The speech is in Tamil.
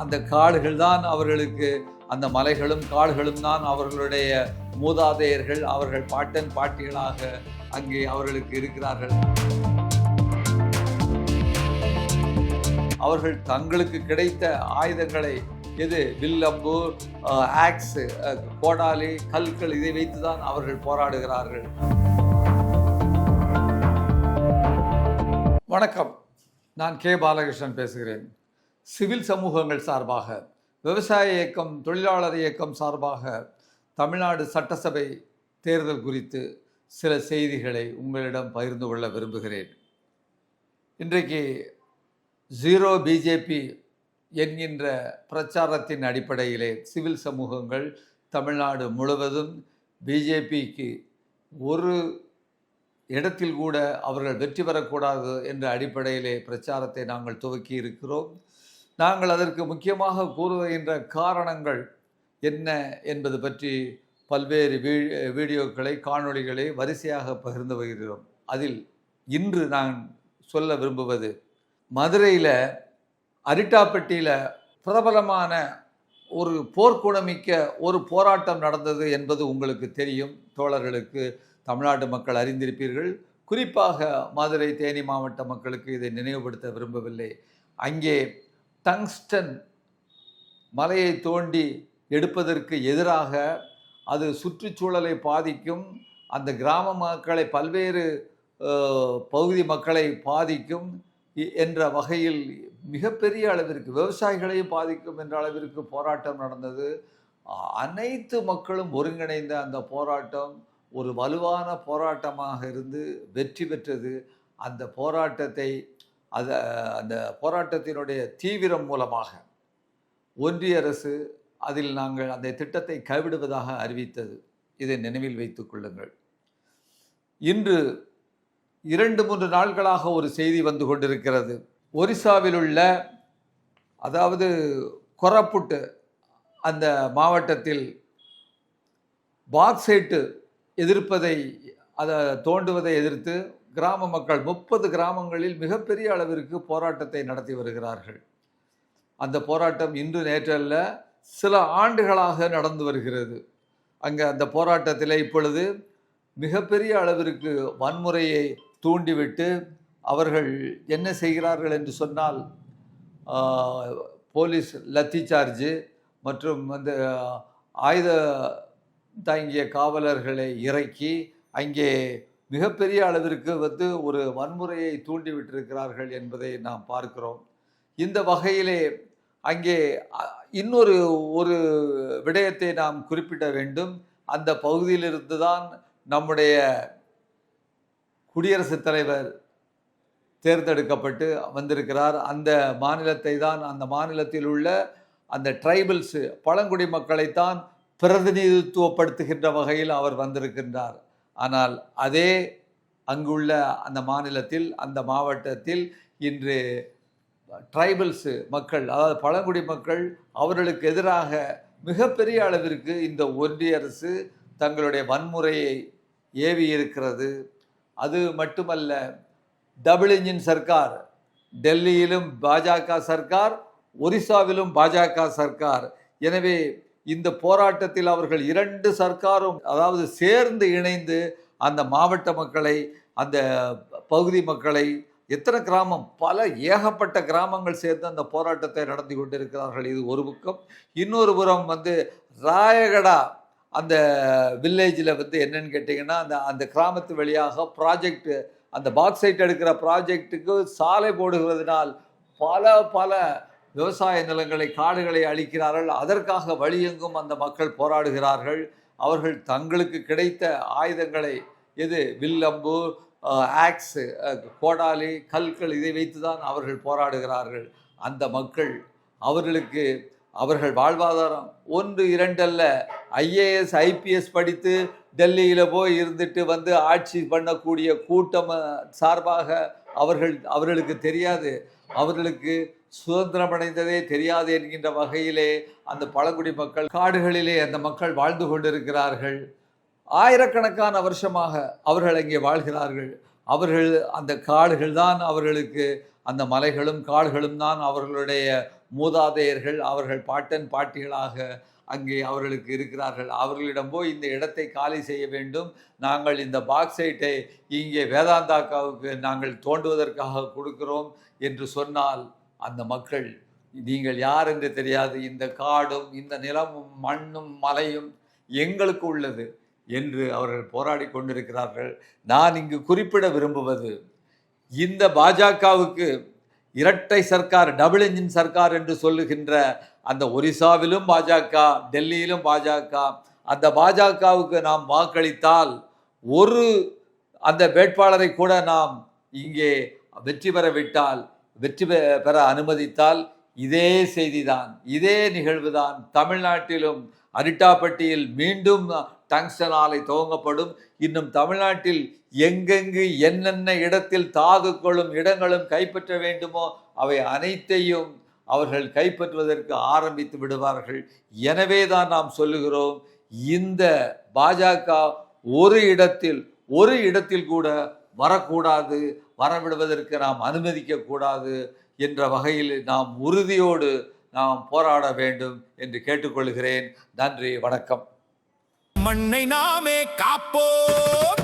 அந்த காடுகள் தான் அவர்களுக்கு, அந்த மலைகளும் காடுகளும் தான் அவர்களுடைய மூதாதையர்கள், அவர்கள் பாட்டன் பாட்டிகளாக அங்கே அவர்களுக்கு இருக்கிறார்கள். அவர்கள் தங்களுக்கு கிடைத்த ஆயுதங்களை, எது வில்லம்பு, ஆக்ஸ், கோடாலி, கல்கள், இதை வைத்துதான் அவர்கள் போராடுகிறார்கள். வணக்கம், நான் கே பாலகிருஷ்ணன் பேசுகிறேன். சிவில் சமூகங்கள் சார்பாக, விவசாய இயக்கம், தொழிலாளர் இயக்கம் சார்பாக தமிழ்நாடு சட்டசபை தேர்தல் குறித்து சில செய்திகளை உங்களிடம் பகிர்ந்து கொள்ள விரும்புகிறேன். இன்றைக்கு ஜீரோ பிஜேபி என்கின்ற பிரச்சாரத்தின் அடிப்படையிலே சிவில் சமூகங்கள் தமிழ்நாடு முழுவதும் பிஜேபிக்கு ஒரு இடத்தில் கூட அவர்கள் வெற்றி பெறக்கூடாது என்ற அடிப்படையிலே பிரச்சாரத்தை நாங்கள் துவக்கி இருக்கிறோம். நாங்கள் அதற்கு முக்கியமாக கூறுகின்ற காரணங்கள் என்ன என்பது பற்றி பல்வேறு வீடியோக்களை, காணொளிகளை வரிசையாக பகிர்ந்து வருகிறோம். அதில் இன்று நான் சொல்ல விரும்புவது, மதுரையில் அரிட்டாப்பட்டியில் பிரபலமான ஒரு போர்க்குணமிக்க ஒரு போராட்டம் நடந்தது என்பது உங்களுக்கு தெரியும். தோழர்களுக்கு, தமிழ்நாட்டு மக்கள் அறிந்திருப்பீர்கள். குறிப்பாக மதுரை, தேனி மாவட்ட மக்களுக்கு இதை நினைவுபடுத்த விரும்பவில்லை. அங்கே டங்ஸ்டன் மலையை தோண்டி எடுப்பதற்கு எதிராக, அது சுற்றுச்சூழலை பாதிக்கும், அந்த கிராம மக்களை, பல்வேறு பகுதி மக்களை பாதிக்கும் என்ற வகையில் மிகப்பெரிய அளவிற்கு, விவசாயிகளையும் பாதிக்கும் என்ற அளவிற்கு போராட்டம் நடந்தது. அனைத்து மக்களும் ஒருங்கிணைந்த அந்த போராட்டம் ஒரு வலுவான போராட்டமாக இருந்து வெற்றி பெற்றது. அந்த போராட்டத்தை, அந்த போராட்டத்தினுடைய தீவிரம் மூலமாக ஒன்றிய அரசு அதில் நாங்கள் அந்த திட்டத்தை கைவிடுவதாக அறிவித்தது. இதை நினைவில் வைத்துக் கொள்ளுங்கள். இன்று 2-3 நாட்களாக ஒரு செய்தி வந்து கொண்டிருக்கிறது. ஒரிசாவில் உள்ள, அதாவது கொரப்புட்டு அந்த மாவட்டத்தில் பாக்சைட்டு எதிர்ப்பதை, அதை தோண்டுவதை எதிர்த்து கிராம மக்கள் 30 கிராமங்களில் மிகப்பெரிய அளவிற்கு போராட்டத்தை நடத்தி வருகிறார்கள். அந்த போராட்டம் இன்று நேற்றல்ல, சில ஆண்டுகளாக நடந்து வருகிறது. அங்கே அந்த போராட்டத்தில் இப்பொழுது மிகப்பெரிய அளவிற்கு வன்முறையை தூண்டிவிட்டு அவர்கள் என்ன செய்கிறார்கள் என்று சொன்னால், போலீஸ் லத்தி சார்ஜு மற்றும் அந்த ஆயுத தாங்கிய காவலர்களை இறக்கி அங்கே மிகப்பெரிய அளவிற்கு ஒரு வன்முறையை தூண்டிவிட்டிருக்கிறார்கள் என்பதை நாம் பார்க்கிறோம். இந்த வகையிலே அங்கே இன்னொரு விடயத்தை நாம் குறிப்பிட வேண்டும். அந்த பகுதியிலிருந்து தான் நம்முடைய குடியரசுத் தலைவர் தேர்ந்தெடுக்கப்பட்டு வந்திருக்கிறார். அந்த மாநிலத்தை தான், அந்த மாநிலத்தில் உள்ள அந்த ட்ரைபல்ஸு, பழங்குடி மக்களைத்தான் பிரதிநிதித்துவப்படுத்துகின்ற வகையில் அவர் வந்திருக்கின்றார். ஆனால் அதே அங்குள்ள அந்த மாநிலத்தில், அந்த மாவட்டத்தில் இன்று ட்ரைபல்ஸு மக்கள், அதாவது பழங்குடி மக்கள், அவர்களுக்கு எதிராக மிகப்பெரிய அளவிற்கு இந்த ஒன்றிய அரசு தங்களுடைய வன்முறையை ஏவி இருக்கிறது. அது மட்டுமல்ல, டபுள் இன்ஜின் சர்க்கார், டெல்லியிலும் பாஜக சர்க்கார், ஒரிசாவிலும் பாஜக சர்க்கார். எனவே இந்த போராட்டத்தில் அவர்கள் 2 சர்க்காரும், அதாவது சேர்ந்து இணைந்து அந்த மாவட்ட மக்களை, அந்த பகுதி மக்களை, எத்தனை கிராமம், பல ஏகப்பட்ட கிராமங்கள் சேர்ந்து அந்த போராட்டத்தை நடத்தி கொண்டிருக்கிறார்கள். இது ஒரு பக்கம். இன்னொரு புறம் ராயகடா அந்த வில்லேஜில் என்னன்னு கேட்டிங்கன்னா, அந்த கிராமத்து வழியாக ப்ராஜெக்ட், அந்த பாக்சைட் எடுக்கிற ப்ராஜெக்டுக்கு சாலை போடுகிறதுனால் பல விவசாய நிலங்களை, காடுகளை அழிக்கிறார்கள். அதற்காக வழியெங்கும் அந்த மக்கள் போராடுகிறார்கள். அவர்கள் தங்களுக்கு கிடைத்த ஆயுதங்களை, எது வில்லம்பு, ஆக்ஸ், கோடாலி, கல்கள், இதை வைத்து தான் அவர்கள் போராடுகிறார்கள். அந்த மக்கள், அவர்களுக்கு அவர்கள் வாழ்வாதாரம் 1-2 அல்ல, IAS IPS படித்து டெல்லியில் போய் இருந்துட்டு ஆட்சி பண்ணக்கூடிய கூட்டம் சார்பாக அவர்களுக்கு தெரியாது, அவர்களுக்கு சுதந்திரம் அடைந்ததே தெரியாது என்கின்ற வகையிலே அந்த பழங்குடி மக்கள் காடுகளிலே அந்த மக்கள் வாழ்ந்து கொண்டிருக்கிறார்கள். ஆயிரக்கணக்கான வருஷமாக அவர்கள் அங்கே வாழ்கிறார்கள். அவர்கள், அந்த காடுகள் தான் அவர்களுக்கு, அந்த மலைகளும் காடுகளும் தான் அவர்களுடைய மூதாதையர்கள், அவர்கள் பாட்டன் பாட்டிகளாக அங்கே அவர்களுக்கு இருக்கிறார்கள். அவர்களிடம் போய் இந்த இடத்தை காலி செய்ய வேண்டும், நாங்கள் இந்த பாக்சைட்டை இங்கே வேதாந்தாக்காவுக்கு நாங்கள் தோண்டுவதற்காக கொடுக்கிறோம் என்று சொன்னால் அந்த மக்கள், நீங்கள் யார் என்று தெரியாது, இந்த காடும் இந்த நிலமும் மண்ணும் மலையும் எங்களுக்கு உள்ளது என்று அவர்கள் போராடி கொண்டிருக்கிறார்கள். நான் இங்கு குறிப்பிட விரும்புவது, இந்த பாஜகவுக்கு இரட்டை சர்க்கார், டபுள் என்ஜின் சர்க்கார் என்று சொல்லுகின்ற அந்த ஒரிசாவிலும் பாஜக, டெல்லியிலும் பாஜக, அந்த பாஜகவுக்கு நாம் வாக்களித்தால் ஒரு அந்த வேட்பாளரை கூட நாம் இங்கே வெற்றி பெற விட்டால், வெற்றி பெற அனுமதித்தால், இதே செய்திதான், இதே நிகழ்வுதான் தமிழ்நாட்டிலும் அரிட்டாப்பட்டியில் மீண்டும் டங்ஸ்டன் ஆலை துவங்கப்படும். இன்னும் தமிழ்நாட்டில் எங்கெங்கு என்னென்ன இடத்தில் தாதுக்களும் இடங்களும் கைப்பற்ற வேண்டுமோ அவை அனைத்தையும் அவர்கள் கைப்பற்றுவதற்கு ஆரம்பித்து விடுவார்கள். எனவே தான் நாம் சொல்லுகிறோம், இந்த பாஜக ஒரு இடத்தில் கூட வரக்கூடாது, வரவிடுவதற்கு நாம் அனுமதிக்க கூடாது என்ற வகையில் நாம் உறுதியோடு நாம் போராட வேண்டும் என்று கேட்டுக்கொள்கிறேன். நன்றி, வணக்கம். மண்ணை நாமே காப்போம்.